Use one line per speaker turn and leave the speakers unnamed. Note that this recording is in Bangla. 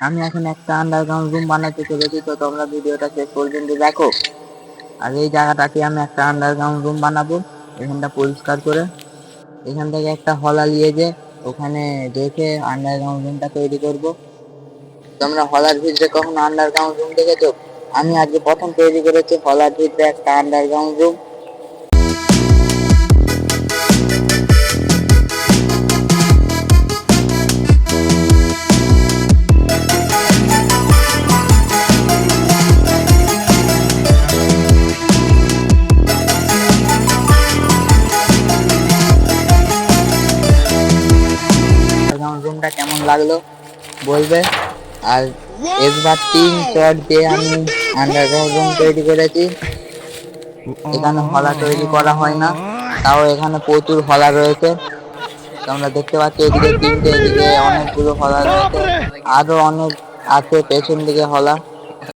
আমি এখন একটা আন্ডারগ্রাউন্ড রুম বানাতে চলেছি, তো তোমরা ভিডিওটা শেষ পর্যন্ত দেখো। আর এই জায়গাটাকে আমি একটা আন্ডারগ্রাউন্ড রুম বানাবো, এখানটা পরিষ্কার করে। এখান থেকে একটা হলা নিয়ে যে ওখানে রেখে আন্ডারগ্রাউন্ড রুমটা তৈরি করব। তোমরা হলার ভিতরে কখনো আন্ডারগ্রাউন্ড রুম দেখেছো? আমি আজকে প্রথম তৈরি করেছি হলার ভিতরে একটা আন্ডারগ্রাউন্ড রুম। রুমটা কেমন লাগলো বলবে। আর এবার 3 চট দিয়ে আমি আন্ডারগ্রাউন্ড রুম তৈরি করেছি। এখানে হলা তৈরি করা হয় না, তাও এখানে প্রচুর হলা রয়েছে। তোমরা দেখতে পাচ্ছ এদিকে 3টে, এদিকে অনেকগুলো হলা রয়েছে, আরো অনেক আছে পেছন দিকে হলা।